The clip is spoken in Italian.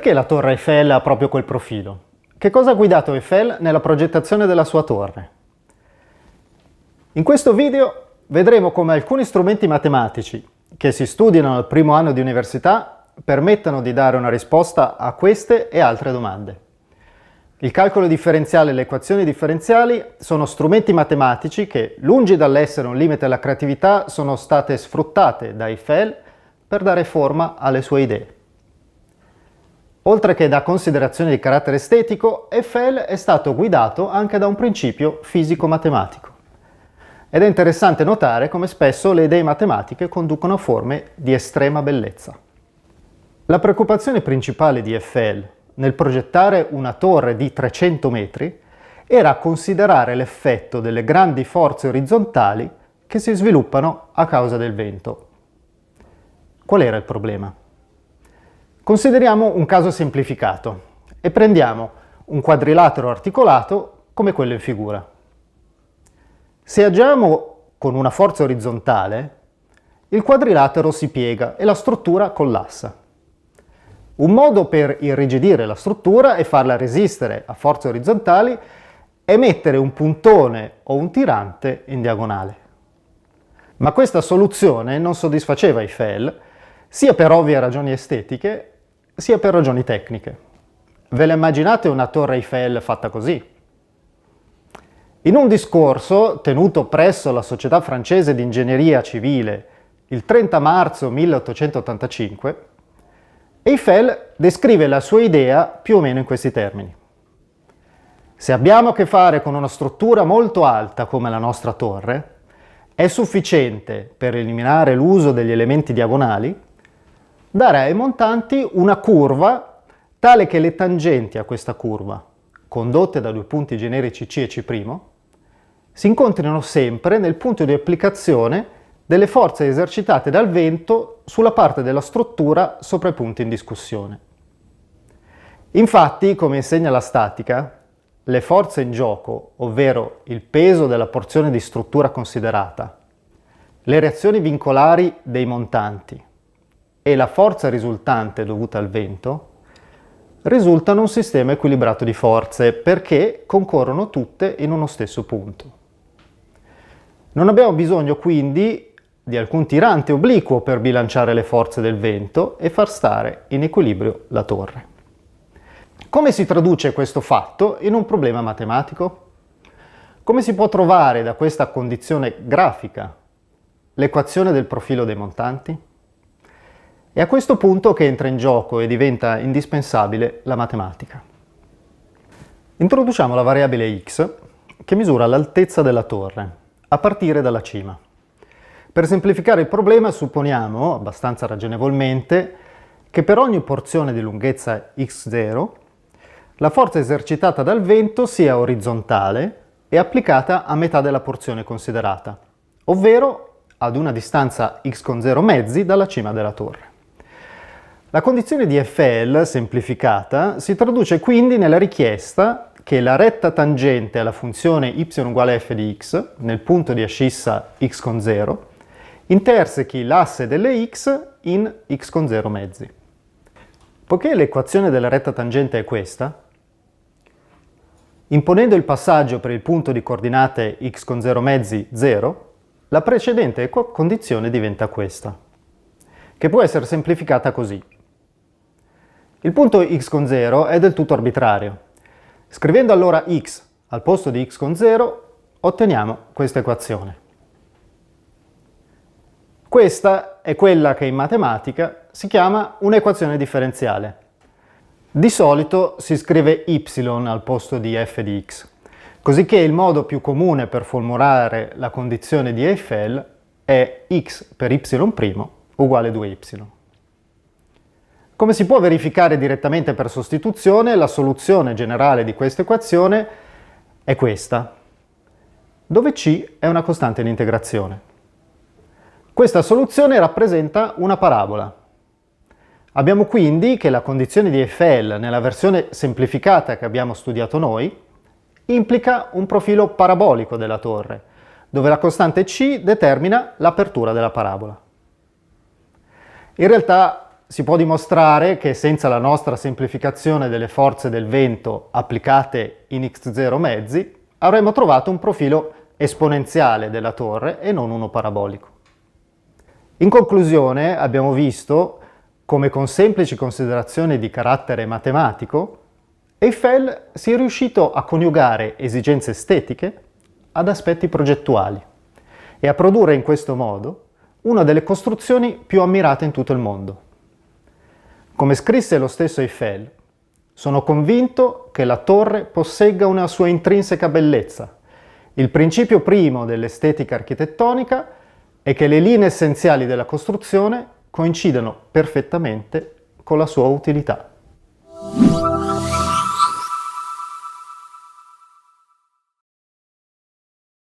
Perché la Torre Eiffel ha proprio quel profilo? Che cosa ha guidato Eiffel nella progettazione della sua torre? In questo video vedremo come alcuni strumenti matematici che si studiano al primo anno di università permettano di dare una risposta a queste e altre domande. Il calcolo differenziale e le equazioni differenziali sono strumenti matematici che, lungi dall'essere un limite alla creatività, sono state sfruttate da Eiffel per dare forma alle sue idee. Oltre che da considerazioni di carattere estetico, Eiffel è stato guidato anche da un principio fisico-matematico. Ed è interessante notare come spesso le idee matematiche conducono a forme di estrema bellezza. La preoccupazione principale di Eiffel nel progettare una torre di 300 metri era considerare l'effetto delle grandi forze orizzontali che si sviluppano a causa del vento. Qual era il problema? Consideriamo un caso semplificato e prendiamo un quadrilatero articolato come quello in figura. Se agiamo con una forza orizzontale, il quadrilatero si piega e la struttura collassa. Un modo per irrigidire la struttura e farla resistere a forze orizzontali è mettere un puntone o un tirante in diagonale. Ma questa soluzione non soddisfaceva Eiffel, sia per ovvie ragioni estetiche, sia per ragioni tecniche. Ve la immaginate una torre Eiffel fatta così? In un discorso tenuto presso la Società Francese di Ingegneria Civile il 30 marzo 1885, Eiffel descrive la sua idea più o meno in questi termini. Se abbiamo a che fare con una struttura molto alta come la nostra torre, è sufficiente, per eliminare l'uso degli elementi diagonali, dare ai montanti una curva tale che le tangenti a questa curva, condotte da due punti generici C e C', si incontrino sempre nel punto di applicazione delle forze esercitate dal vento sulla parte della struttura sopra i punti in discussione. Infatti, come insegna la statica, le forze in gioco, ovvero il peso della porzione di struttura considerata, le reazioni vincolari dei montanti e la forza risultante dovuta al vento, risultano un sistema equilibrato di forze perché concorrono tutte in uno stesso punto. Non abbiamo bisogno quindi di alcun tirante obliquo per bilanciare le forze del vento e far stare in equilibrio la torre. Come si traduce questo fatto in un problema matematico? Come si può trovare da questa condizione grafica l'equazione del profilo dei montanti? È a questo punto che entra in gioco e diventa indispensabile la matematica. Introduciamo la variabile x che misura l'altezza della torre a partire dalla cima. Per semplificare il problema supponiamo, abbastanza ragionevolmente, che per ogni porzione di lunghezza x0 la forza esercitata dal vento sia orizzontale e applicata a metà della porzione considerata, ovvero ad una distanza x con 0 mezzi dalla cima della torre. La condizione di Eiffel, semplificata, si traduce quindi nella richiesta che la retta tangente alla funzione y uguale f di x, nel punto di ascissa x con 0, intersechi l'asse delle x in x con 0 mezzi. Poiché l'equazione della retta tangente è questa, imponendo il passaggio per il punto di coordinate x con 0 mezzi 0, la precedente condizione diventa questa, che può essere semplificata così. Il punto x con 0 è del tutto arbitrario. Scrivendo allora x al posto di x con 0, otteniamo questa equazione. Questa è quella che in matematica si chiama un'equazione differenziale. Di solito si scrive y al posto di f di x, cosicché il modo più comune per formulare la condizione di Eiffel è x per y' uguale 2y. Come si può verificare direttamente per sostituzione, la soluzione generale di questa equazione è questa, dove c è una costante di integrazione. Questa soluzione rappresenta una parabola. Abbiamo quindi che la condizione di Eiffel nella versione semplificata che abbiamo studiato noi implica un profilo parabolico della torre, dove la costante c determina l'apertura della parabola. In realtà si può dimostrare che senza la nostra semplificazione delle forze del vento applicate in x0 mezzi, avremmo trovato un profilo esponenziale della torre e non uno parabolico. In conclusione, abbiamo visto come con semplici considerazioni di carattere matematico, Eiffel sia riuscito a coniugare esigenze estetiche ad aspetti progettuali e a produrre in questo modo una delle costruzioni più ammirate in tutto il mondo. Come scrisse lo stesso Eiffel, sono convinto che la torre possegga una sua intrinseca bellezza. Il principio primo dell'estetica architettonica è che le linee essenziali della costruzione coincidano perfettamente con la sua utilità.